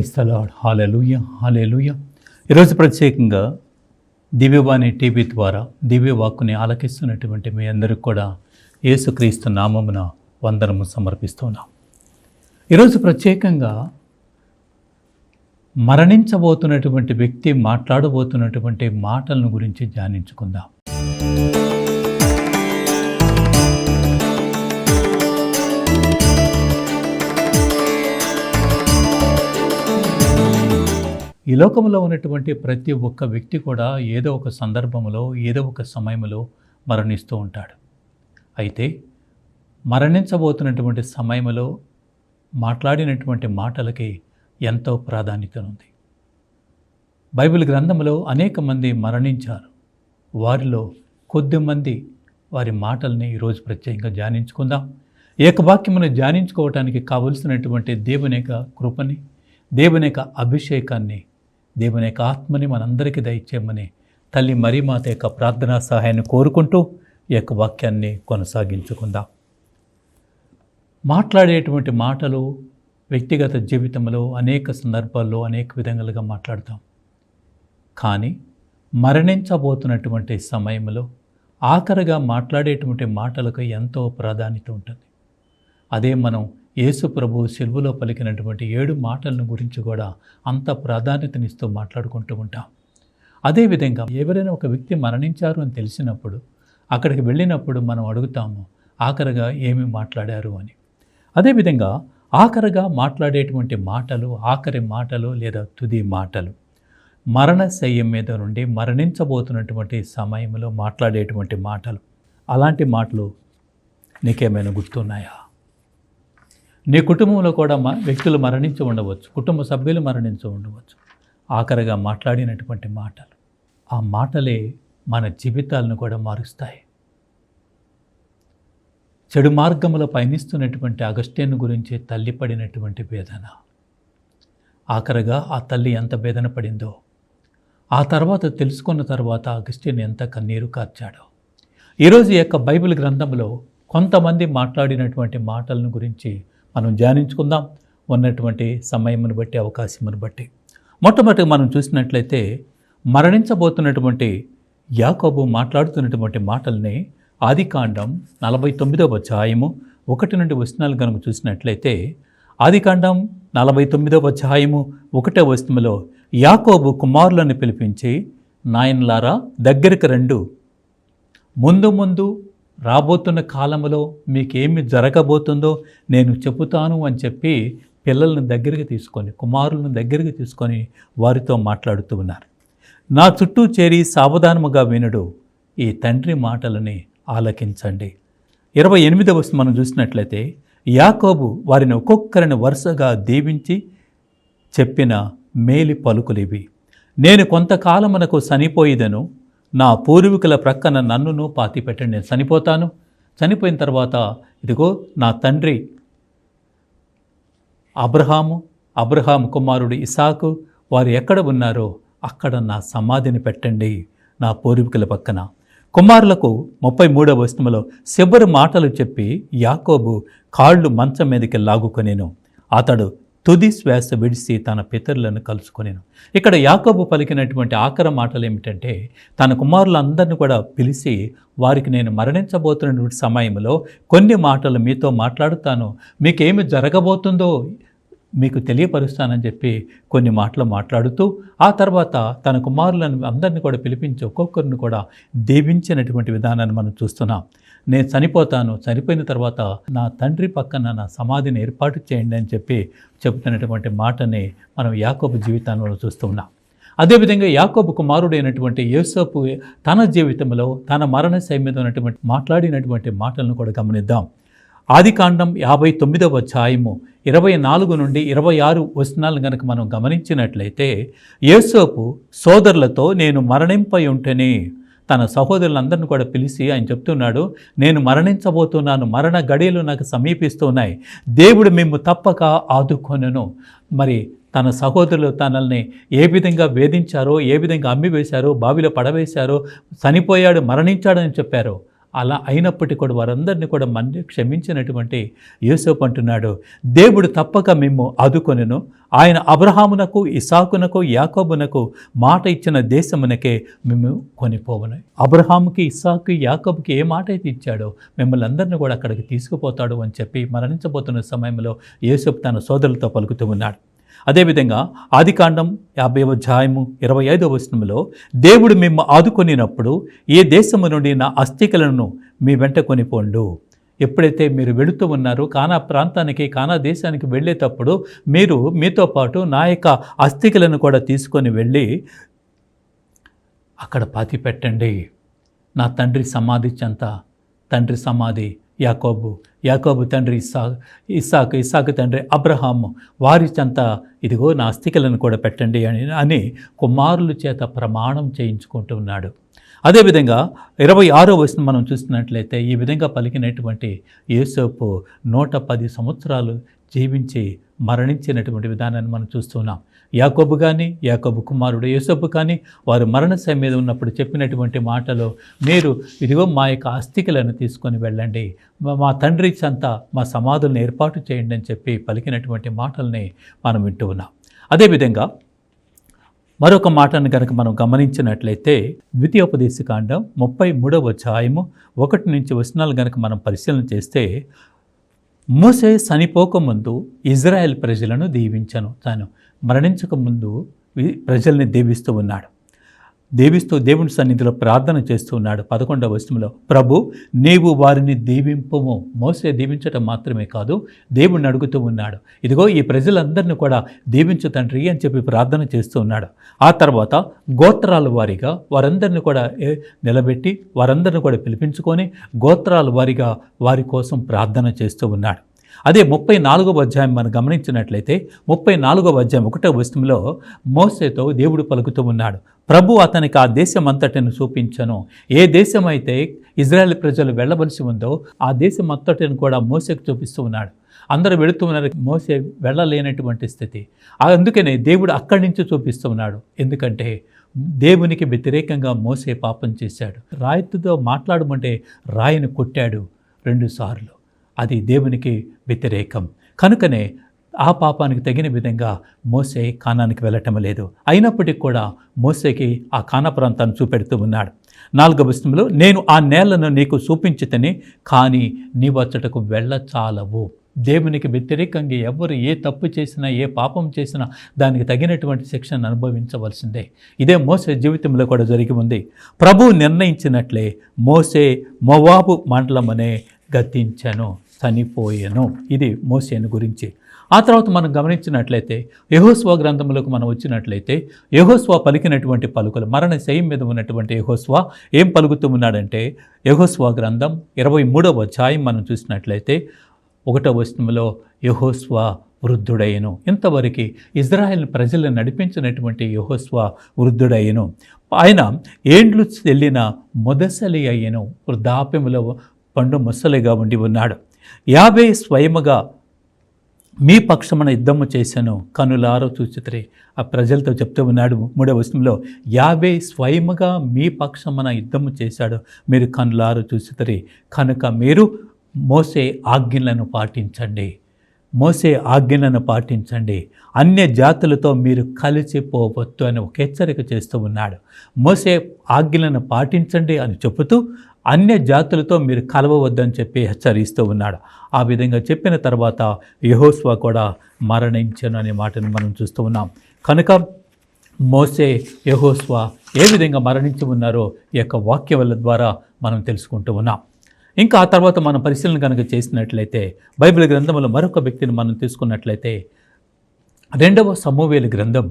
Praise the lord. Hallelujah, hallelujah. ఈరోజు ప్రత్యేకంగా దివ్యవాణి TV ద్వారా దివ్యవాక్కుని ఆలకిస్తున్నటువంటి మీ అందరికీ కూడా యేసుక్రీస్తు నామమున వందనము సమర్పిస్తున్నాం. ఈరోజు ప్రత్యేకంగా మరణించబోతున్నటువంటి వ్యక్తి మాట్లాడబోతున్నటువంటి మాటలను గురించి ధ్యానించుకుందాం. ఈ లోకంలో ఉన్నటువంటి ప్రతి ఒక్క వ్యక్తి కూడా ఏదో ఒక సందర్భంలో ఏదో ఒక సమయంలో మరణిస్తూ ఉంటాడు. అయితే మరణించబోతున్నటువంటి సమయంలో మాట్లాడినటువంటి మాటలకి ఎంతో ప్రాధాన్యత ఉంది. బైబిల్ గ్రంథంలో అనేక మంది మరణించారు. వారిలో కొద్దిమంది వారి మాటల్ని ఈరోజు ప్రత్యేకంగా ధ్యానించుకుందాం. ఏకవాక్యమును ధ్యానించుకోవటానికి కావలసినటువంటి దేవుని యొక్క కృపని, దేవుని యొక్క అభిషేకాన్ని, దేవుని యొక్క ఆత్మని మనందరికీ దయచేయమని తల్లి మరీమాత యొక్క ప్రార్థనా సహాయాన్ని కోరుకుంటూ ఈ యొక్క వాక్యాన్ని కొనసాగించుకుందాం. మాట్లాడేటువంటి మాటలు వ్యక్తిగత జీవితంలో అనేక సందర్భాల్లో అనేక విధంగాలుగా మాట్లాడతాం. కానీ మరణించబోతున్నటువంటి సమయంలో ఆఖరిగా మాట్లాడేటువంటి మాటలకు ఎంతో ప్రాధాన్యత ఉంటుంది. అదే మనం యేసు ప్రభువు సిలువలో పలికినటువంటి 7 మాటలను గురించి కూడా అంత ప్రాధాన్యతనిస్తూ మాట్లాడుకుంటూ ఉంటాం. అదేవిధంగా ఎవరైనా ఒక వ్యక్తి మరణించారు అని తెలిసినప్పుడు అక్కడికి వెళ్ళినప్పుడు మనం అడుగుతాము, ఆఖరిగా ఏమి మాట్లాడారు అని. అదేవిధంగా ఆఖరిగా మాట్లాడేటువంటి మాటలు, ఆఖరి మాటలు లేదా తుది మాటలు, మరణశయ్యం మీద నుండి మరణించబోతున్నటువంటి సమయంలో మాట్లాడేటువంటి మాటలు. అలాంటి మాటలు నీకేమైనా గుర్తున్నాయా? నీ కుటుంబంలో కూడా వ్యక్తులు మరణించి ఉండవచ్చు, కుటుంబ సభ్యులు మరణించి ఉండవచ్చు. ఆఖరిగా మాట్లాడినటువంటి మాటలు, ఆ మాటలే మన జీవితాలను కూడా మారుస్తాయి. చెడు మార్గంలో పయనిస్తున్నటువంటి అగస్త్యను గురించి తల్లి పడినటువంటి వేదన, ఆఖరిగా ఆ తల్లి ఎంత వేదన పడిందో, ఆ తర్వాత తెలుసుకున్న తర్వాత అగస్త్యను ఎంత కన్నీరు కార్చాడో. ఈరోజు ఈ యొక్క బైబిల్ గ్రంథంలో కొంతమంది మాట్లాడినటువంటి మాటలను గురించి మనం ధ్యానించుకుందాం, ఉన్నటువంటి సమయమును బట్టి, అవకాశమును బట్టి. మొట్టమొదటిగా మనం చూసినట్లయితే మరణించబోతున్నటువంటి యాకోబు మాట్లాడుతున్నటువంటి మాటల్ని ఆదికాండం 49వ అధ్యాయము 1 నుండి 4 కనుక చూసినట్లయితే, ఆదికాండం 49వ అధ్యాయము 1వ వచనములో యాకోబు కుమారులను పిలిపించి, నాయనలారా దగ్గరికి రండు, ముందు రాబోతున్న కాలంలో మీకేమి జరగబోతుందో నేను చెబుతాను అని చెప్పి పిల్లలను దగ్గరికి తీసుకొని, కుమారులను దగ్గరికి తీసుకొని వారితో మాట్లాడుతూ ఉన్నారు. నా చుట్టూ చేరి సావధానముగా వినుడు, ఈ తండ్రి మాటలని ఆలకించండి. 28వ వచనం మనం చూసినట్లయితే, యాకోబు వారిని ఒక్కొక్కరిని వరుసగా దీవించి చెప్పిన మేలి పలుకులివి. నేను కొంతకాలమునకు చనిపోయిదను, నా పూర్వీకుల ప్రక్కన నన్నును పాతిపెట్టండి. నేను చనిపోతాను, చనిపోయిన తర్వాత ఇదిగో నా తండ్రి అబ్రహాము కుమారుడు ఇసాకు వారు ఎక్కడ ఉన్నారో అక్కడ నా సమాధిని పెట్టండి, నా పూర్వీకుల పక్కన. కుమారులకు 33వ వచనములో చివరి మాటలు చెప్పి యాకోబు కాళ్ళు మంచం మీదకి లాగుకొనేను, అతడు తుది శ్వాస విడిసి తన పితరులను కలుసుకొనేను. ఇక్కడ యాకోబు పలికినటువంటి ఆఖరి మాటలు ఏమిటంటే, తన కుమారులందరినీ కూడా పిలిచి వారికి నేను మరణించబోతున్నటువంటి సమయంలో కొన్ని మాటలు మీతో మాట్లాడుతాను, మీకేమి జరగబోతుందో మీకు తెలియపరుస్తానని చెప్పి కొన్ని మాటలు మాట్లాడుతూ, ఆ తర్వాత తన కుమారులను అందరినీ కూడా పిలిపించి ఒక్కొక్కరిని కూడా దీవించినటువంటి విధానాన్ని మనం చూస్తున్నాం. నేను చనిపోతాను, చనిపోయిన తర్వాత నా తండ్రి పక్కన నా సమాధిని ఏర్పాటు చేయండి అని చెప్పి చెబుతున్నటువంటి మాటని మనం యాకోబు జీవితంలో చూస్తూ ఉన్నాం. అదేవిధంగా యాకోబు కుమారుడైనటువంటి యోసేపు తన జీవితంలో తన మరణశయ్య మీద ఉన్నటువంటి మాట్లాడినటువంటి మాటలను కూడా గమనిద్దాం. ఆదికాండం 59వ అధ్యాయము 24 నుండి 26 వచనాలను కనుక మనం గమనించినట్లయితే, యోసేపు సోదరులతో నేను మరణింపై ఉంటేనే తన సహోదరులందరిని కూడా పిలిచి ఆయన చెప్తున్నాడు, నేను మరణించబోతున్నాను, మరణ గడియలు నాకు సమీపిస్తున్నాయి, దేవుడు మేము తప్పక ఆదుకొనెను. మరి తన సహోదరులు తనల్ని ఏ విధంగా వేధించారో, ఏ విధంగా అమ్మివేశారో, బావిలో పడవేశారో, చనిపోయాడు, మరణించాడని చెప్పారో, అలా అయినప్పటికీ కూడా వారందరినీ కూడా క్షమించినటువంటి యోసేపు అంటున్నాడు, దేవుడు తప్పక మేము ఆదుకొనెను. ఆయన అబ్రహామునకు, ఇసాకునకు, యాకోబునకు మాట ఇచ్చిన దేశమునకే మేము కొనిపోవను. అబ్రహాముకి, ఇస్సాకు, యాకోబుకి ఏ మాట అయితే ఇచ్చాడో మిమ్మల్ని అందరినీ కూడా అక్కడికి తీసుకుపోతాడు అని చెప్పి మరణించబోతున్న సమయంలో యోసేపు తన సోదరులతో పలుకుతూ ఉన్నాడు. అదేవిధంగా ఆదికాండం 50వ అధ్యాయము 25వ వచనంలో దేవుడు మిమ్ము ఆదుకొనినప్పుడు ఏ దేశము నుండి నా అస్థికలను మీ వెంట కొనిపోండు. ఎప్పుడైతే మీరు వెళుతూ ఉన్నారో కానా ప్రాంతానికి, కానా దేశానికి వెళ్ళేటప్పుడు మీరు మీతో పాటు నా యొక్క అస్థికలను కూడా తీసుకొని వెళ్ళి అక్కడ పాతి పెట్టండి. నా తండ్రి సమాధి చెంత, తండ్రి సమాధి యాకోబు తండ్రి ఇస్సాకు తండ్రి అబ్రహాము, వారి చెంత ఇదిగో నా అస్థికలను కూడా పెట్టండి అని కుమారుల చేత ప్రమాణం చేయించుకుంటూ ఉన్నాడు. అదేవిధంగా 26వ వచనం మనం చూస్తున్నట్లయితే ఈ విధంగా పలికినటువంటి యోసేపు 110 సంవత్సరాలు జీవించి మరణించినటువంటి విధానాన్ని మనం చూస్తున్నాం. యాకోబు కానీ, యాకోబు కుమారుడు యోసేపు కానీ వారు మరణశయ్య మీద ఉన్నప్పుడు చెప్పినటువంటి మాటలు, మీరు ఇదిగో మా యొక్క అస్థికలను తీసుకొని వెళ్ళండి, మా తండ్రి చెంత మా సమాధులను ఏర్పాటు చేయండి అని చెప్పి పలికినటువంటి మాటల్ని మనం వింటూ ఉన్నాం. అదేవిధంగా మరొక మాటను కనుక మనం గమనించినట్లయితే ద్వితీయోపదేశకాండం 33వ అధ్యాయము 1 నుంచి వచనాలు కనుక మనం పరిశీలన చేస్తే, మోసే చనిపోకముందు ఇజ్రాయెల్ ప్రజలను దీవించను. తాను మరణించకముందు ప్రజల్ని దీవిస్తూ ఉన్నాడు. దేవుని సన్నిధిలో ప్రార్థన చేస్తూ ఉన్నాడు. 11వ వచనంలో, ప్రభు నీవు వారిని దీవింపుము. మోసే దీవించటం మాత్రమే కాదు, దేవుణ్ణి అడుగుతూ ఉన్నాడు, ఇదిగో ఈ ప్రజలందరినీ కూడా దీవించు తండ్రి అని చెప్పి ప్రార్థన చేస్తూ ఉన్నాడు. ఆ తర్వాత గోత్రాల వారీగా వారందరినీ కూడా నిలబెట్టి వారందరినీ కూడా పిలిపించుకొని గోత్రాల వారీగా వారి కోసం ప్రార్థన చేస్తూ ఉన్నాడు. అదే 34వ అధ్యాయం మనం గమనించినట్లయితే 34వ అధ్యాయం 1వ వచనంలో మోసేతో దేవుడు పలుకుతూ ఉన్నాడు, ప్రభు అతనికి ఆ దేశం అంతటిని చూపించను. ఏ దేశం అయితే ఇజ్రాయెల్ ప్రజలు వెళ్ళవలసి ఉందో ఆ దేశం అంతటిని కూడా మోసేకు చూపిస్తూ ఉన్నాడు. అందరూ వెళుతూ ఉన్నారు, మోసే వెళ్ళలేనటువంటి స్థితి. అందుకనే దేవుడు అక్కడి నుంచి చూపిస్తూ ఉన్నాడు. ఎందుకంటే దేవునికి వ్యతిరేకంగా మోసే పాపం చేశాడు. రాయితో మాట్లాడమంటే రాయిని కొట్టాడు 2 సార్లు. అది దేవునికి వ్యతిరేకం. కనుకనే ఆ పాపానికి తగిన విధంగా మోసే కానానికి వెళ్ళటం లేదు. అయినప్పటికీ కూడా మోసేకి ఆ కానా ప్రాంతాన్ని చూపెడుతూ ఉన్నాడు. 4వ వచనంలో, నేను ఆ నేలను నీకు చూపించితని, కానీ నీవచ్చటకు వెళ్ళచాలవు. దేవునికి వ్యతిరేకంగా ఎవరు ఏ తప్పు చేసినా, ఏ పాపం చేసినా దానికి తగినటువంటి శిక్షను అనుభవించవలసిందే. ఇదే మోసే జీవితంలో కూడా జరిగి ఉంది. ప్రభువు నిర్ణయించినట్లే మోసే మోవాబు మండలమనే గతించెను, చనిపోయెను. ఇది మోసేను గురించి. ఆ తర్వాత మనం గమనించినట్లయితే యెహోషువ గ్రంథంలోకి మనం వచ్చినట్లయితే యెహోషువ పలికినటువంటి పలుకులు, మరణ శయ్యం మీద ఉన్నటువంటి యెహోషువ ఏం పలుకుతూ ఉన్నాడంటే, యెహోషువ గ్రంథం 23వ అధ్యాయం మనం చూసినట్లయితే 1వ వచనంలో, యెహోషువ వృద్ధుడయ్యను. ఇంతవరకు ఇజ్రాయెల్ ప్రజలను నడిపించినటువంటి యెహోషువ వృద్ధుడయ్యను. ఆయన ఏండ్లు చెల్లిన మొదసలి అయ్యను, వృద్ధాప్యములో పండు ముసలిగా ఉండి ఉన్నాడు. 50 స్వయముగా మీ పక్షమున యుద్ధము చేశాను, కనులారో చూచితిరి. ఆ ప్రజలతో చెప్తూ ఉన్నాడు 3వ వచనంలో, 50 స్వయముగా మీ పక్షమున యుద్ధము చేశాడు, మీరు కనులారో చూచితిరి. కనుక మీరు మోసే ఆజ్ఞలను పాటించండి, మోసే ఆజ్ఞలను పాటించండి, అన్య జాతులతో మీరు కలిసిపోవద్దు అని ఒక హెచ్చరిక చేస్తూ ఉన్నాడు. మోసే ఆజ్ఞలను పాటించండి అని చెబుతూ అన్య జాతులతో మీరు కలవవద్దని చెప్పి హెచ్చరిస్తూ ఉన్నాడు. ఆ విధంగా చెప్పిన తర్వాత యెహోషువ కూడా మరణించను అనే మాటను మనం చూస్తూ ఉన్నాం. కనుక మోసే, యెహోషువ ఏ విధంగా మరణించి ఉన్నారో ఈ యొక్క వాక్యాల ద్వారా మనం తెలుసుకుంటూ ఉన్నాం. ఇంకా ఆ తర్వాత మనం పరిశీలన కనుక చేసినట్లయితే బైబిల్ గ్రంథంలో మరొక వ్యక్తిని మనం తీసుకున్నట్లయితే 2వ సమూయేలు గ్రంథం,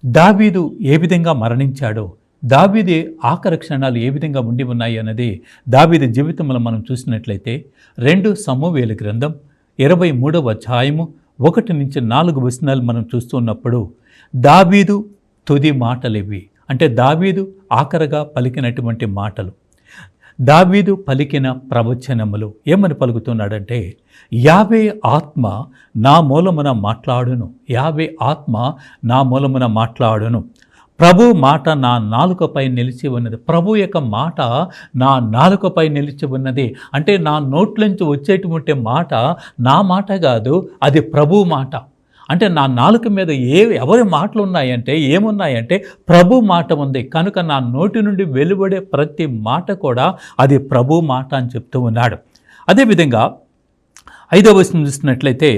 దావీదు ఏ విధంగా మరణించాడో, దావీదు ఆఖరి క్షణాలు ఏ విధంగా ఉండి ఉన్నాయి అన్నది దావీదు జీవితంలో మనం చూసినట్లయితే 2 సమూయేలు గ్రంథం 23వ అధ్యాయము 1 నుంచి 4 వచనాలు మనం చూస్తున్నప్పుడు దావీదు తుది మాటలు ఇవి. అంటే దావీదు ఆఖరగా పలికినటువంటి మాటలు, దావీదు పలికిన ప్రవచనములు. ఏమని పలుకుతున్నాడంటే, 50 ఆత్మ నా మూలమున మాట్లాడును, 50 ఆత్మ నా మూలమున మాట్లాడును, ప్రభు మాట నా నాలుకపై నిలిచి ఉన్నది. ప్రభు యొక్క మాట నా నాలుకపై నిలిచి ఉన్నది అంటే నా నోట్లోంచి వచ్చేటువంటి మాట నా మాట కాదు, అది ప్రభు మాట. అంటే నా నాలుక మీద ఎవరి మాటలు ఉన్నాయంటే ఏమున్నాయంటే ప్రభు మాట ఉంది కనుక నా నోటి నుండి వెలువడే ప్రతి మాట కూడా అది ప్రభు మాట అని చెప్తూ ఉన్నాడు. అదేవిధంగా 5వ వచనం చూసినట్లయితే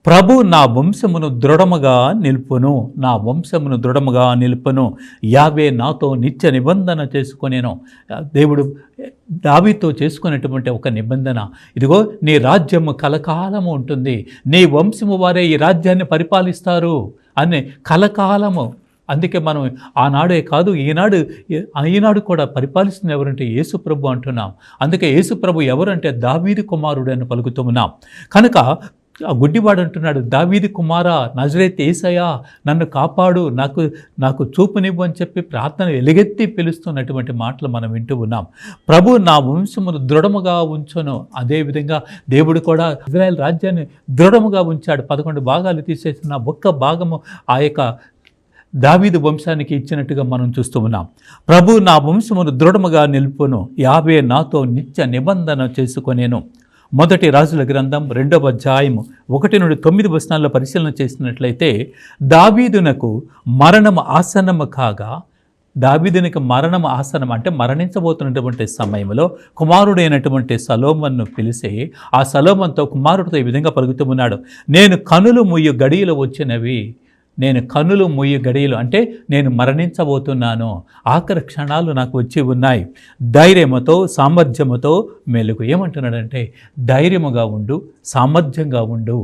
ప్రభు నా వంశమును దృఢముగా నిలుపును, నా వంశమును దృఢముగా నిలుపును, యావే నాతో నిత్య నిబంధన చేసుకొనేను. దేవుడు దావీదుతో చేసుకునేటువంటి ఒక నిబంధన, ఇదిగో నీ రాజ్యము కలకాలము ఉంటుంది, నీ వంశము వారే ఈ రాజ్యాన్ని పరిపాలిస్తారు అని కలకాలము. అందుకే మనం ఆనాడే కాదు ఈనాడు కూడా పరిపాలిస్తున్న ఎవరంటే యేసుప్రభు అంటున్నాం. అందుకే యేసుప్రభు ఎవరంటే దావీదు కుమారుడు అని పలుకుతూ ఉన్నాం. కనుక ఆ గుడ్డివాడు అంటున్నాడు, దావీదు కుమారా నజరేతు యేసయ్యా నన్ను కాపాడు, నాకు చూపునివ్వు అని చెప్పి ప్రార్థన ఎలుగెత్తి పిలుస్తున్నటువంటి మాటలు మనం వింటూ ఉన్నాం. ప్రభు నా వంశమును దృఢముగా ఉంచును. అదేవిధంగా దేవుడు కూడా ఇజ్రాయెల్ రాజ్యాన్ని దృఢముగా ఉంచాడు. 11 భాగాలు తీసేసిన ఒక్క భాగము ఆ యొక్క దావీదు వంశానికి ఇచ్చినట్టుగా మనం చూస్తూ ఉన్నాం. ప్రభు నా వంశమును దృఢముగా నిలుపును, యావే నాతో నిత్య నిబంధన చేసుకొనేను. మొదటి రాజుల గ్రంథం 2వ అధ్యాయము 1 నుండి 9 వచనాల్లో పరిశీలన చేసినట్లయితే దావీదునకు మరణము ఆసన్నము కాగా, దావీదునికి మరణం ఆసనం అంటే మరణించబోతున్నటువంటి సమయంలో కుమారుడైనటువంటి సొలొమోనును పిలిచి ఆ సొలొమోనుతో కుమారుడితో ఈ విధంగా పలుకుతూ ఉన్నాడు, నేను కనులు ముయ్యు గడియలు వచ్చినవి, నేను కన్నులు మూయి గడియలు అంటే నేను మరణించబోతున్నాను, ఆఖరి క్షణాలు నాకు వచ్చి ఉన్నాయి, ధైర్యముతో సామర్థ్యముతో మెలుగు. ఏమంటున్నాడంటే ధైర్యముగా ఉండు, సామర్థ్యంగా ఉండు,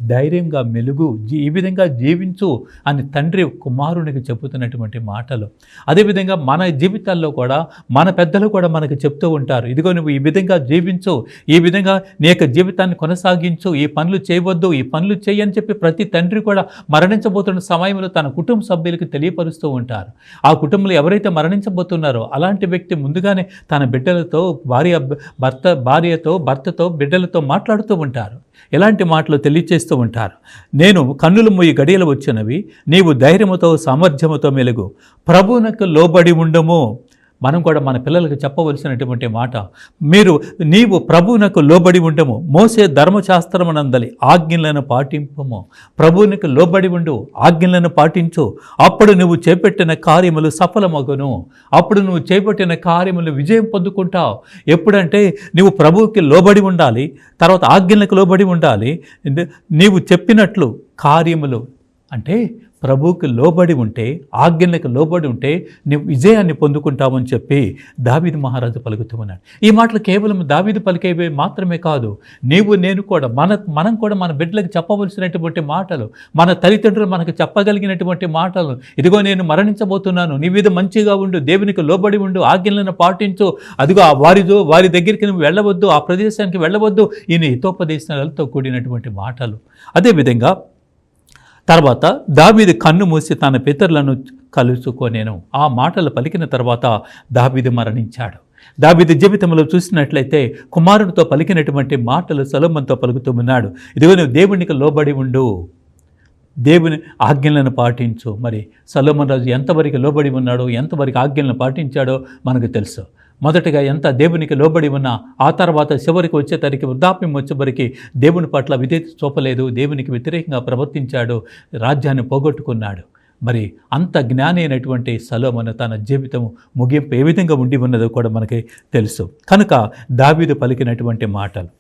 ధైర్యంగా మెలుగు, ఈ విధంగా జీవించు అని తండ్రి కుమారునికి చెబుతున్నటువంటి మాటలు. అదేవిధంగా మన జీవితాల్లో కూడా మన పెద్దలు కూడా మనకు చెప్తూ ఉంటారు, ఇదిగో నువ్వు ఈ విధంగా జీవించు, ఈ విధంగా నీ యొక్క జీవితాన్ని కొనసాగించు, ఈ పనులు చేయవద్దు, ఈ పనులు చేయని చెప్పి ప్రతి తండ్రి కూడా మరణించబోతున్న సమయంలో తన కుటుంబ సభ్యులకు తెలియపరుస్తూ ఉంటారు. ఆ కుటుంబంలో ఎవరైతే మరణించబోతున్నారో అలాంటి వ్యక్తి ముందుగానే తన బిడ్డలతో భర్తతో బిడ్డలతో మాట్లాడుతూ ఉంటారు. ఎలాంటి మాటలు తెలియచేస్తూ ఉంటారు, నేను కన్నులు మూయి గడియలు వచ్చినవి, నీవు ధైర్యముతో సామర్థ్యముతో మెలుగు, ప్రభువునకు లోబడి ఉండము. మనం కూడా మన పిల్లలకు చెప్పవలసినటువంటి మాట, నీవు ప్రభువునకు లోబడి ఉండము, మోసే ధర్మశాస్త్రమునందలి ఆజ్ఞలను పాటింపము. ప్రభువునకు లోబడి ఉండు, ఆజ్ఞలను పాటించు, అప్పుడు నువ్వు చేపట్టిన కార్యములు సఫలమగును, అప్పుడు నువ్వు చేపట్టిన కార్యములు విజయం పొందుకుంటావు. ఎప్పుడంటే నీవు ప్రభువుకి లోబడి ఉండాలి, తర్వాత ఆజ్ఞలకు లోబడి ఉండాలి. నీవు చెప్పినట్లు కార్యములు అంటే ప్రభువుకి లోబడి ఉంటే, ఆజ్ఞలకు లోబడి ఉంటే నువ్వు విజయాన్ని పొందుకుంటావని చెప్పి దావీదు మహారాజు పలుకుతూ ఉన్నాడు. ఈ మాటలు కేవలం దావీదు పలికేవే మాత్రమే కాదు, నేను కూడా మనం కూడా మన బిడ్డలకు చెప్పవలసినటువంటి మాటలు, మన తల్లిదండ్రులు మనకు చెప్పగలిగినటువంటి మాటలు. ఇదిగో నేను మరణించబోతున్నాను, నీ మీద మంచిగా ఉండు, దేవునికి లోబడి ఉండు, ఆజ్ఞలను పాటించు, అదిగో వారి దగ్గరికి నువ్వు వెళ్ళవద్దు, ఆ ప్రదేశానికి వెళ్ళవద్దు, ఈయన హితోపదేశాలతో కూడినటువంటి మాటలు. అదేవిధంగా తర్వాత దావీదు కన్ను మూసి తన పితరులను కలుసుకొనేను. ఆ మాటలు పలికిన తర్వాత దావీదు మరణించాడు. దావీదు జీవితంలో చూసినట్లయితే కుమారుడితో పలికినటువంటి మాటలు సొలొమోనుతో పలుకుతూ ఉన్నాడు, ఇదిగో నువ్వు దేవునికి లోబడి ఉండు, దేవుని ఆజ్ఞలను పాటించు. మరి సొలొమోను రాజు ఎంతవరకు లోబడి ఉన్నాడో, ఎంతవరకు ఆజ్ఞలను పాటించాడో మనకు తెలుసు. మొదటగా ఎంత దేవునికి లోబడి ఉన్నా ఆ తర్వాత చివరికి వచ్చేసరికి వృద్ధాప్యం వచ్చేసరికి దేవుని పట్ల విధేయత చూపలేదు, దేవునికి వ్యతిరేకంగా ప్రవర్తించాడు, రాజ్యాన్ని పోగొట్టుకున్నాడు. మరి అంత జ్ఞాని అయినటువంటి సొలొమోను తన జీవితం ముగింపు ఏ విధంగా ఉండి ఉన్నదో కూడా మనకి తెలుసు. కనుక దావీదు పలికినటువంటి మాటలు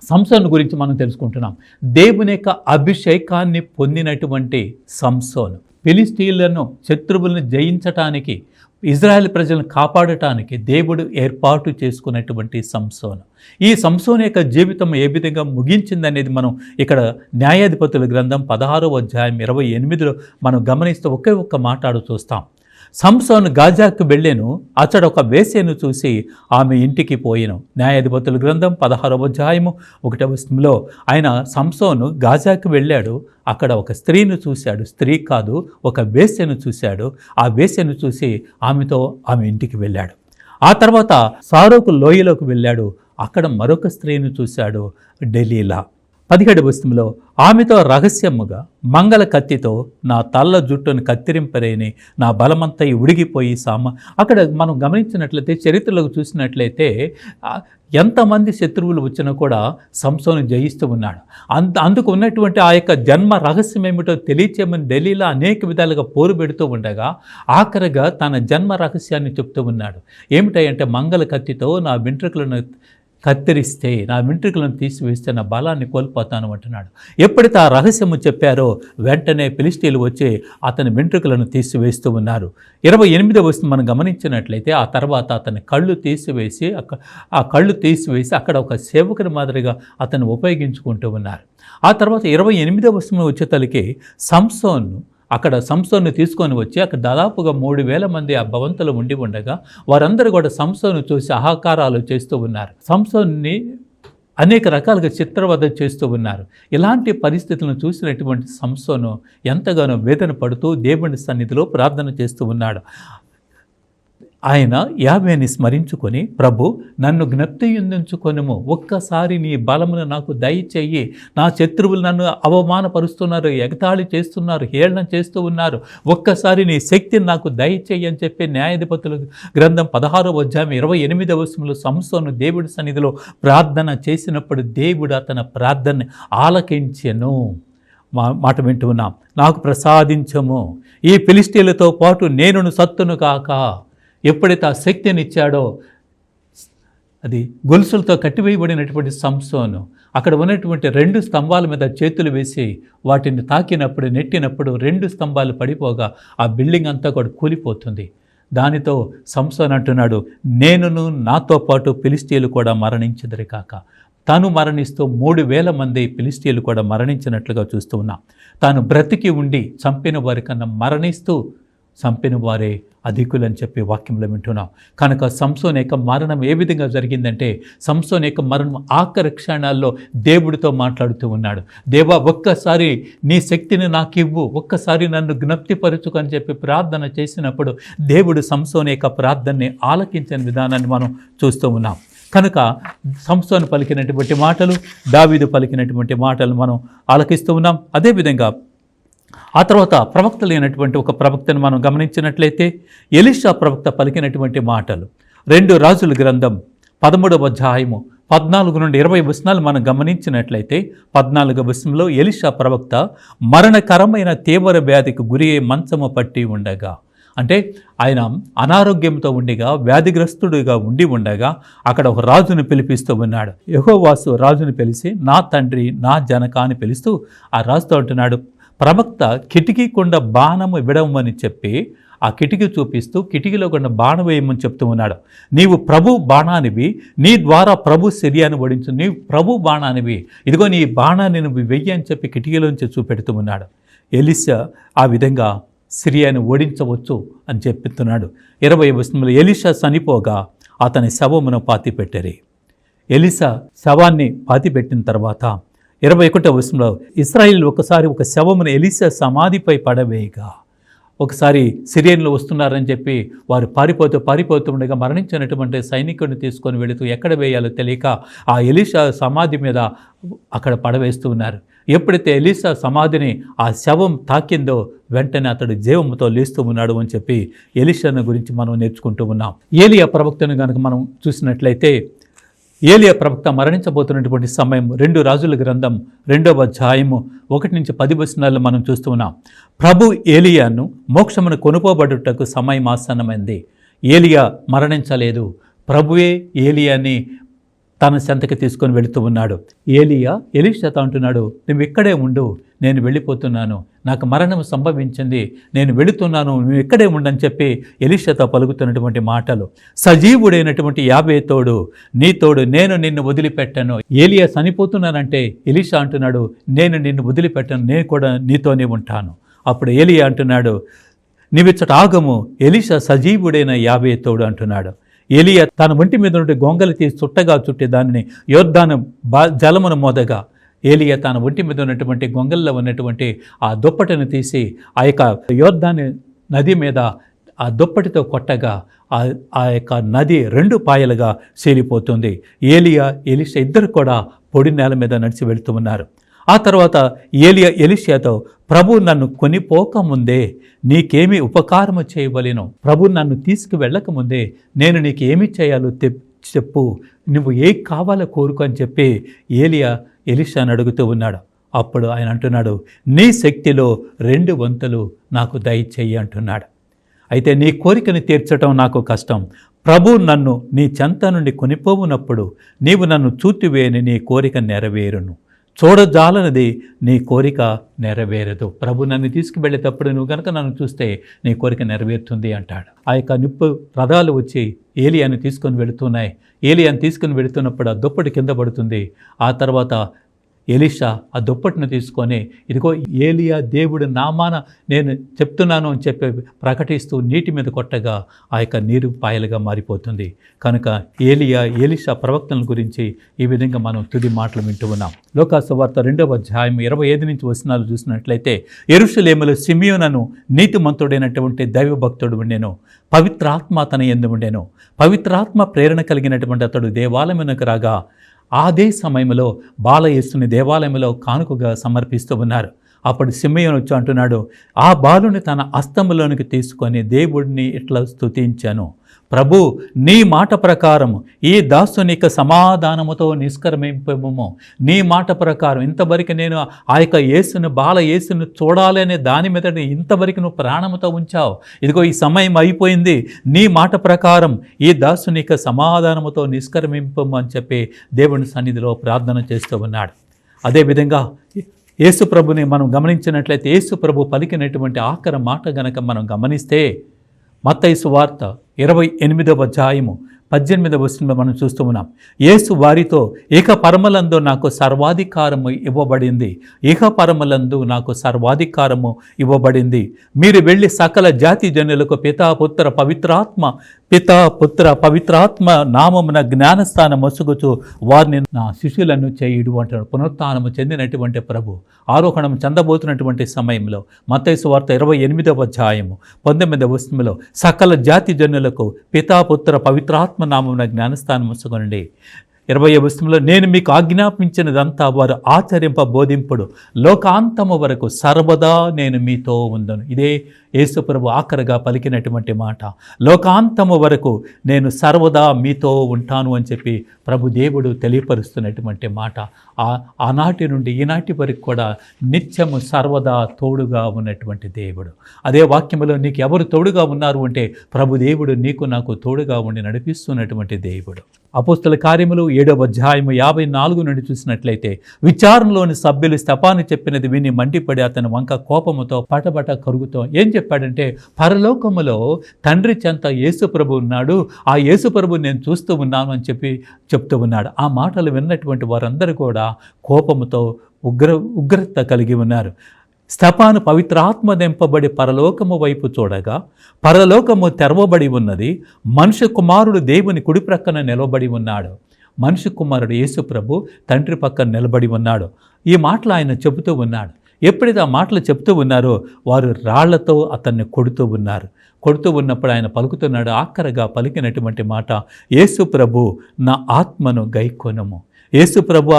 సంసోను గురించి మనం తెలుసుకుంటున్నాం. దేవుని యొక్క అభిషేకాన్ని పొందినటువంటి సంసోను ఫిలిష్తీయులను, శత్రువులను జయించటానికి, ఇజ్రాయెల్ ప్రజలను కాపాడటానికి దేవుడు ఏర్పాటు చేసుకున్నటువంటి సంసోను. ఈ సంసోను యొక్క జీవితం ఏ విధంగా ముగించిందనేది మనం ఇక్కడ న్యాయాధిపతుల గ్రంథం 16వ అధ్యాయం 28లో మనం గమనిస్తూ ఒకే ఒక్క మాట్లాడు చూస్తాం. సంసోను గాజాకు వెళ్ళాను, అతడు ఒక వేశ్యను చూసి ఆమె ఇంటికి పోయెను. న్యాయాధిపతుల గ్రంథం 16వ అధ్యాయము 1వ వచనంలో ఆయన సంసోను గాజాకు వెళ్ళాడు, అక్కడ ఒక స్త్రీని చూశాడు, స్త్రీ కాదు ఒక వేశ్యను చూశాడు, ఆ వేశ్యను చూసి ఆమె ఇంటికి వెళ్ళాడు. ఆ తర్వాత సారోకు లోయలోకి వెళ్ళాడు, అక్కడ మరొక స్త్రీని చూశాడు, డెలీలా. 17వ వచనంలో ఆమెతో రహస్యముగా మంగళ కత్తితో నా తల్ల జుట్టును కత్తిరింపరేని నా బలమంతా ఉడిగిపోయి అక్కడ మనం గమనించినట్లయితే చరిత్రలోకి చూసినట్లయితే ఎంతమంది శత్రువులు వచ్చినా కూడా సంసోను జయిస్తూ ఉన్నాడు. అందుకు ఉన్నటువంటి ఆ యొక్క జన్మ రహస్యం ఏమిటో తెలియచేయమని డెలీలా అనేక విధాలుగా పోరు పెడుతూ ఉండగా ఆఖరిగా తన జన్మ రహస్యాన్ని చెప్తూ ఉన్నాడు. ఏమిటంటే మంగళ కత్తితో నా వెంట్రుకలను కత్తిరిస్తే, నా వెంట్రుకలను తీసివేస్తే నా బలాన్ని కోల్పోతాను అంటున్నాడు. ఎప్పుడైతే ఆ రహస్యము చెప్పారో వెంటనే ఫిలిష్తీయులు వచ్చి అతని వెంట్రుకలను తీసివేస్తూ ఉన్నారు. 28వ వచనం మనం గమనించినట్లయితే ఆ తర్వాత అతని కళ్ళు తీసివేసి అక్కడ ఒక సేవకుని మాదిరిగా అతను ఉపయోగించుకుంటూ ఉన్నారు. ఆ తర్వాత 28వ వచనం వచ్చేతలకి సంసోను తీసుకొని వచ్చి అక్కడ దాదాపుగా 3,000 మంది ఆ భవంతులు ఉండి ఉండగా వారందరూ కూడా సంసోను చూసి అహంకారాలు చేస్తూ ఉన్నారు. సంసోన్ని అనేక రకాలుగా చిత్రవధ చేస్తూ ఉన్నారు. ఇలాంటి పరిస్థితులను చూసినటువంటి సంసోను ఎంతగానో వేదన పడుతూ దేవుని సన్నిధిలో ప్రార్థన చేస్తూ ఉన్నాడు. ఆయన యావేని స్మరించుకొని, ప్రభు నన్ను జ్ఞప్తి యుందించుకొనుము, ఒక్కసారి నీ బలమును నాకు దయచేయి, నా శత్రువులు నన్ను అవమానపరుస్తున్నారు, ఎగతాళి చేస్తున్నారు, హేళన చేస్తూ ఉన్నారు, ఒక్కసారి నీ శక్తిని నాకు దయచేయి అని చెప్పి న్యాయాధిపతుల గ్రంథం 16వ అధ్యాయం 28వ వచనంలో సంసోను దేవుడి సన్నిధిలో ప్రార్థన చేసినప్పుడు దేవుడు అతని ప్రార్థనని ఆలకించెను. మాట వింటూ ఉన్నాం, నాకు ప్రసాదించము, ఈ ఫిలిష్తీయులతో పాటు నేనును సత్తును కాక. ఎప్పుడైతే ఆ శక్తిని ఇచ్చాడో, అది గొలుసులతో కట్టివేయబడినటువంటి సంసోను అక్కడ ఉన్నటువంటి 2 స్తంభాల మీద చేతులు వేసి వాటిని తాకినప్పుడు, నెట్టినప్పుడు 2 స్తంభాలు పడిపోగా ఆ బిల్డింగ్ అంతా కూడా కూలిపోతుంది. దానితో సంసోను అంటున్నాడు, నేనును నాతో పాటు ఫిలిష్తీయులు కూడా మరణించెదరు కాక. తాను మరణిస్తూ 3,000 మంది ఫిలిష్తీయులు కూడా మరణించినట్లుగా చూస్తూ ఉన్నాం. తాను బ్రతికి ఉండి చంపిన వారి కన్నా మరణిస్తూ చంపిన వారే అధికులని చెప్పి వాక్యంలో వింటున్నాం. కనుక సంసోను యొక్క మరణం ఏ విధంగా జరిగిందంటే, సంసోను యొక్క మరణం ఆఖరి క్షణాల్లో దేవుడితో మాట్లాడుతూ ఉన్నాడు. దేవా, ఒక్కసారి నీ శక్తిని నాకు ఇవ్వు, ఒక్కసారి నన్ను జ్ఞప్తిపరచుకు అని చెప్పి ప్రార్థన చేసినప్పుడు దేవుడు సంసోను యొక్క ప్రార్థనని ఆలకించిన విధానాన్ని మనం చూస్తూ ఉన్నాం. కనుక సంసోను పలికినటువంటి మాటలు, దావీదు పలికినటువంటి మాటలు మనం ఆలకిస్తూ ఉన్నాం. అదేవిధంగా ఆ తర్వాత ప్రవక్త లేనటువంటి ఒక ప్రవక్తను మనం గమనించినట్లయితే ఎలీషా ప్రవక్త పలికినటువంటి మాటలు 2 రాజుల గ్రంథం 13వ అధ్యాయము 14 నుండి 20 వచనాలు మనం గమనించినట్లయితే 14వ వచనంలో ఎలీషా ప్రవక్త మరణకరమైన తీవ్ర వ్యాధికి గురి మంచము పట్టి ఉండగా, అంటే ఆయన అనారోగ్యంతో ఉండిగా, వ్యాధిగ్రస్తుడిగా ఉండి ఉండగా అక్కడ ఒక రాజును పిలిపిస్తూ ఉన్నాడు. యెహోవాసు రాజును పిలిచి నా తండ్రి, నా జనక అని పిలుస్తూ ఆ రాజుతో అంటున్నాడు, ప్రవక్త కిటికీ కొండ బాణము విడవమని చెప్పి ఆ కిటికీ చూపిస్తూ కిటికీలో కొండ బాణం వేయమని చెప్తూ ఉన్నాడు. నీవు ప్రభు బాణానివి, నీ ద్వారా ప్రభు సిరియాను ఓడించు, నీవు ప్రభు బాణానివి, ఇదిగో నీ బాణాన్ని నువ్వు వెయ్యి అని చెప్పి కిటికీలోంచి చూపెడుతూ ఉన్నాడు. ఎలీషా ఆ విధంగా సిరియాను ఓడించవచ్చు అని చెప్తున్నాడు. 20వ వచనంలో ఎలీషా చనిపోగా అతని శవమును పాతిపెట్టారు. ఎలీషా శవాన్ని పాతిపెట్టిన తర్వాత 21వ వచనంలో ఇశ్రాయేల్ ఒకసారి ఒక శవమును ఎలీషా సమాధిపై పడవేయగా, ఒకసారి సిరియన్లు వస్తున్నారని చెప్పి వారు పారిపోతూ ఉండగా మరణించినటువంటి సైనికుడిని తీసుకొని వెళుతూ ఎక్కడ వేయాలో తెలియక ఆ ఎలీషా సమాధి మీద అక్కడ పడవేస్తూ ఉన్నారు. ఎప్పుడైతే ఎలీషా సమాధిని ఆ శవం తాకిందో వెంటనే అతడు జీవముతో లేస్తూ ఉన్నాడు అని చెప్పి ఎలీషాను గురించి మనం నేర్చుకుంటూ ఉన్నాం. ఏలియా ప్రవక్తను కనుక మనం చూసినట్లయితే ఏలియా ప్రవక్త మరణించబోతున్నటువంటి సమయం 2 రాజుల గ్రంథం 2వ అధ్యాయము 1 నుంచి 10 వచనాల్లో మనం చూస్తూ ఉన్నాం. ప్రభు ఏలియాను మోక్షమును కొనుపోబడుటకు సమయం ఆసన్నమైంది. ఏలియా మరణించలేదు, ప్రభువే ఏలియాని తన చెంతకి తీసుకొని వెళుతూ ఉన్నాడు. ఏలియా ఎలీషాతో అంటున్నాడు, నువ్వు ఇక్కడే ఉండు, నేను వెళ్ళిపోతున్నాను, నాకు మరణం సంభవించింది, నేను వెళుతున్నాను, నువ్వు ఇక్కడే ఉండని చెప్పి ఎలీషాతో పలుకుతున్నటువంటి మాటలు. సజీవుడైనటువంటి యావే తోడు, నీ తోడు, నేను నిన్ను వదిలిపెట్టను. ఏలియా చనిపోతున్నానంటే ఎలీషా అంటున్నాడు, నేను నిన్ను వదిలిపెట్టను, నేను కూడా నీతోనే ఉంటాను. అప్పుడు ఏలియా అంటున్నాడు, నీవిచ్చట ఆగము, ఎలీషా సజీవుడైన యావే తోడు అంటున్నాడు. ఏలియా తన ఒంటి మీద నుండి గొంగలి తీసి చుట్టగా చుట్టి దానిని యొర్దాను జలమును మోదగా, ఏలియా తన ఒంటి మీద ఉన్నటువంటి గొంగల్లో ఉన్నటువంటి ఆ దుప్పటిని తీసి ఆ యొక్క యొర్దాను నది మీద ఆ దుప్పటితో కొట్టగా ఆ యొక్క నది 2 పాయలుగా చీలిపోతుంది. ఏలియా ఎలీషా ఇద్దరు కూడా పొడి నేల మీద నడిచి వెళుతూ ఉన్నారు. ఆ తర్వాత ఏలియా ఎలీషాతో, ప్రభు నన్ను కొనిపోకముందే నీకేమి ఉపకారము చేయవలెను, ప్రభు నన్ను తీసుకువెళ్ళకముందే నేను నీకు ఏమి చేయాలో చెప్పు, నువ్వు ఏ కావాలో కోరుకు అని చెప్పి ఏలియా ఎలీషాను అడుగుతూ ఉన్నాడు. అప్పుడు ఆయన అంటున్నాడు, నీ శక్తిలో 2 వంతులు నాకు దయచేయి అంటున్నాడు. అయితే నీ కోరికను తీర్చడం నాకు కష్టం. ప్రభు నన్ను నీ చెంత నుండి కొనిపోవునప్పుడు నీవు నన్ను చూతివేని నీ కోరిక నెరవేరును, చూడజాలనది నీ కోరిక నెరవేరదు. ప్రభు నన్ను తీసుకువెళ్ళేటప్పుడు నువ్వు కనుక నన్ను చూస్తే నీ కోరిక నెరవేరుతుంది అంటాడు. ఆ యొక్క నిప్పు రథాలు వచ్చి ఏలియాను తీసుకొని వెళుతున్నాయి. ఏలియాను తీసుకొని వెళుతున్నప్పుడు ఆ దుప్పటి కింద పడుతుంది. ఆ తర్వాత ఎలీషా ఆ దుప్పటిని తీసుకొని, ఇదిగో ఏలియా దేవుడి నామాన నేను చెప్తున్నాను అని చెప్పి ప్రకటిస్తూ నీటి మీద కొట్టగా ఆ యొక్క నీరు పాయలుగా మారిపోతుంది. కనుక ఎలీషా ప్రవక్తల గురించి ఈ విధంగా మనం తుది మాటలు వింటూ ఉన్నాం. లూకా సువార్త 2వ అధ్యాయం 25 నుంచి వచనాలు చూసినట్లయితే, యెరూషలేములో సిమియోనను నీతిమంతుడైనటువంటి దైవభక్తుడు ఉండెను, పవిత్రాత్మ తన యందు ఉండెను. పవిత్రాత్మ ప్రేరణ కలిగినటువంటి అతడు దేవాలయమునకు రాగా అదే సమయంలో బాలయేసుని దేవాలయంలో కానుకగా సమర్పిస్తూ ఉన్నారు. అప్పుడు సిమెయోను వచ్చి అంటున్నాడు, ఆ బాలుని తన హస్తములోనికి తీసుకొని దేవుడిని ఇట్లా స్తుతించాను, ప్రభు నీ మాట ప్రకారం ఈ దాసునిక సమాధానముతో నిష్కర్మింపము. నీ మాట ప్రకారం ఇంతవరకు నేను ఆ యొక్క బాల యేసును చూడాలనే దాని మీద ఇంతవరకు నువ్వు ప్రాణముతో ఉంచావు. ఇదిగో ఈ సమయం అయిపోయింది, నీ మాట ప్రకారం ఈ దాసునిక సమాధానముతో నిష్కర్మింపము అని చెప్పి దేవుని సన్నిధిలో ప్రార్థన చేస్తూ ఉన్నాడు. అదేవిధంగా యేసు ప్రభుని మనం గమనించినట్లయితే యేసు ప్రభు పలికినటువంటి ఆఖరి మాట గనక మనం గమనిస్తే మత్తయి సువార్త 28వ అధ్యాయము 18వ వచనంలో మనం చూస్తూ ఉన్నాం. యేసు వారితో, ఇక పరమలందు నాకు సర్వాధికారము ఇవ్వబడింది, ఇక పరమలందు నాకు సర్వాధికారము ఇవ్వబడింది. మీరు వెళ్ళి సకల జాతి జనులకు పితా పుత్ర పవిత్రాత్మ నామమున జ్ఞానస్థానం మొసుగుచు వారిని నా శిష్యులను చేయుడు అంటాడు. పునరుత్థానము చెందినటువంటి ప్రభు ఆరోహణం చెందబోతున్నటువంటి సమయంలో మత్తయి సువార్త 28వ అధ్యాయము 19వ వచనంలో సకల జాతి జనులకు పితా పుత్ర పవిత్రాత్మ నామమున జ్ఞానస్థానం మొసుకొనండి. 20వ వచనంలో నేను మీకు ఆజ్ఞాపించినదంతా వారు ఆచరింప బోధింపుడు, లోకాంతము వరకు సర్వదా నేను మీతో ఉందను. ఇదే యేసు ప్రభు ఆఖరిగా పలికినటువంటి మాట. లోకాంతము వరకు నేను సర్వదా మీతో ఉంటాను అని చెప్పి ప్రభు దేవుడు తెలియపరుస్తున్నటువంటి మాట. ఆనాటి నుండి ఈనాటి వరకు కూడా నిత్యము సర్వదా తోడుగా ఉన్నటువంటి దేవుడు. అదే వాక్యములో నీకు ఎవరు తోడుగా ఉన్నారు అంటే ప్రభు దేవుడు నీకు నాకు తోడుగా ఉండి నడిపిస్తున్నటువంటి దేవుడు. అపోస్తల కార్యములు 7వ అధ్యాయము 54 నుండి చూసినట్లయితే, విచారణలోని సభ్యులు స్తెఫాను చెప్పినది విని మండిపడి అతని వంక కోపముతో పటపట కరుగుతో ఏం చెప్పాడంటే, పరలోకములో తండ్రి చెంత యేసు ప్రభు ఉన్నాడు, ఆ యేసు ప్రభు నేను చూస్తూ ఉన్నాను అని చెప్పి చెప్తూ ఉన్నాడు. ఆ మాటలు విన్నటువంటి వారందరూ కూడా కోపముతో ఉగ్రత కలిగి ఉన్నారు. స్తెఫాను పవిత్రాత్మ దింపబడి పరలోకము వైపు చూడగా పరలోకము తెరవబడి ఉన్నది, మనుష్య కుమారుడు దేవుని కుడి ప్రక్కన నిలబడి ఉన్నాడు. మనుష్య కుమారుడు యేసు ప్రభు తండ్రి పక్కన నిలబడి ఉన్నాడు. ఈ మాటలు ఆయన చెబుతూ ఉన్నాడు. ఎప్పుడైతే ఆ మాటలు చెప్తూ ఉన్నారో వారు రాళ్లతో అతన్ని కొడుతూ ఉన్నారు. కొడుతూ ఉన్నప్పుడు ఆయన పలుకుతున్నాడు, ఆఖరగా పలికినటువంటి మాట, యేసు ప్రభు నా ఆత్మను గైకొనుము, యేసు ప్రభు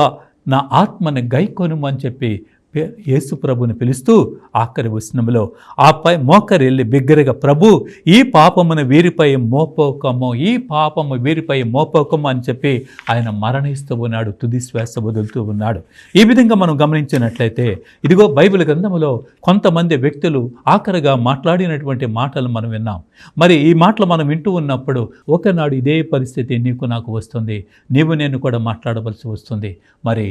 నా ఆత్మను గైకొనుము అని చెప్పి యేసు ప్రభుని పిలుస్తూ ఆఖరి వచనంలో ఆపై మోకరిల్లి బిగ్గరగా, ప్రభు ఈ పాపమును వీరిపై మోపోకము, ఈ పాపము వీరిపై మోపోకము అని చెప్పి ఆయన మరణిస్తూ ఉన్నాడు, తుది శ్వాస వదులుతూ ఉన్నాడు. ఈ విధంగా మనం గమనించినట్లయితే ఇదిగో బైబిల్ గ్రంథంలో కొంతమంది వ్యక్తులు ఆఖరిగా మాట్లాడినటువంటి మాటలు మనం విన్నాం. మరి ఈ మాటలు మనం వింటూ ఉన్నప్పుడు ఒకనాడు ఇదే పరిస్థితి నీకు నాకు వస్తుంది, నీవు నేను కూడా మాట్లాడవలసి వస్తుంది. మరి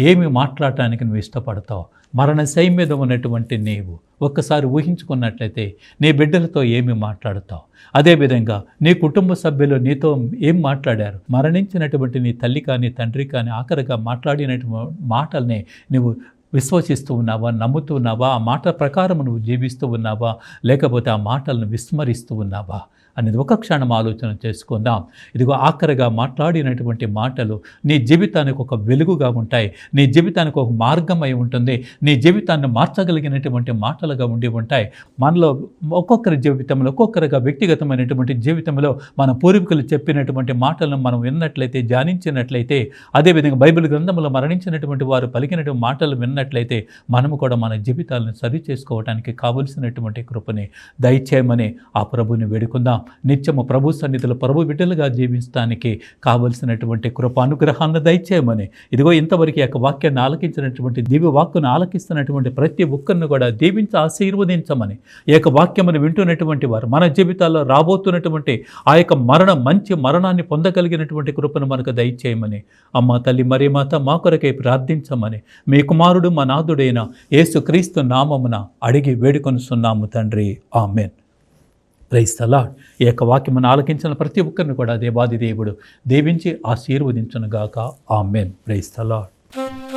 ఏమి మాట్లాడటానికి నువ్వు ఇష్టపడతావు? మరణశయ్య మీద ఉన్నటువంటి నీవు ఒక్కసారి ఊహించుకున్నట్లయితే నీ బిడ్డలతో ఏమి మాట్లాడుతావు? అదేవిధంగా నీ కుటుంబ సభ్యులు నీతో ఏం మాట్లాడారు? మరణించినటువంటి నీ తల్లి కానీ తండ్రి కానీ ఆఖరిగా మాట్లాడినటువంటి మాటల్ని నువ్వు విశ్వసిస్తూ ఉన్నావా, నమ్ముతూ ఉన్నావా, ఆ మాట ప్రకారం నువ్వు జీవిస్తూ ఉన్నావా, లేకపోతే ఆ మాటలను విస్మరిస్తూ ఉన్నావా అనేది ఒక క్షణం ఆలోచన చేసుకుందాం. ఇదిగో ఆఖరిగా మాట్లాడినటువంటి మాటలు నీ జీవితానికి ఒక వెలుగుగా ఉంటాయి, నీ జీవితానికి ఒక మార్గం అయి ఉంటుంది, నీ జీవితాన్ని మార్చగలిగినటువంటి మాటలుగా ఉండి ఉంటాయి. మనలో ఒక్కొక్కరి జీవితంలో ఒక్కొక్కరిగా వ్యక్తిగతమైనటువంటి జీవితంలో మన పూర్వీకులు చెప్పినటువంటి మాటలను మనం విన్నట్లయితే, ధ్యానించినట్లయితే, అదేవిధంగా బైబిల్ గ్రంథంలో మరణించినటువంటి వారు పలికినటువంటి మాటలు విన్నట్లయితే మనము కూడా మన జీవితాలను సరి చేసుకోవడానికి కావలసినటువంటి కృపని దయచేయమని ఆ ప్రభుని వేడుకుందాం. నిత్యము ప్రభు సన్నిధిలో ప్రభు బిడ్డలుగా జీవించడానికి కావలసినటువంటి కృప అనుగ్రహాన్ని దయచేయమని, ఇదిగో ఇంతవరకు యొక్క వాక్యాన్ని ఆలకించినటువంటి దివ్య వాక్కును ఆలకిస్తున్నటువంటి ప్రతి ఒక్కరిని కూడా దీవించి ఆశీర్వదించమని, ఈ యొక్క వాక్యమును వింటున్నటువంటి వారు మన జీవితాల్లో రాబోతున్నటువంటి ఆ యొక్క మంచి మరణాన్ని పొందగలిగినటువంటి కృపను మనకు దయచేయమని, అమ్మ తల్లి మరి మాత మా కొరకై ప్రార్థించమని మీ కుమారుడు మా నాథుడైన యేసుక్రీస్తు నామమున అడిగి వేడుకొనుచున్నాము తండ్రి. ఆమెన్. Praise the lord. ఈ యొక్క వాక్యమును ఆలకించిన ప్రతి ఒక్కరిని కూడా దేవాది దేవుడు దీవించి ఆశీర్వదించునుగాక. ఆమెన్. Praise the lord.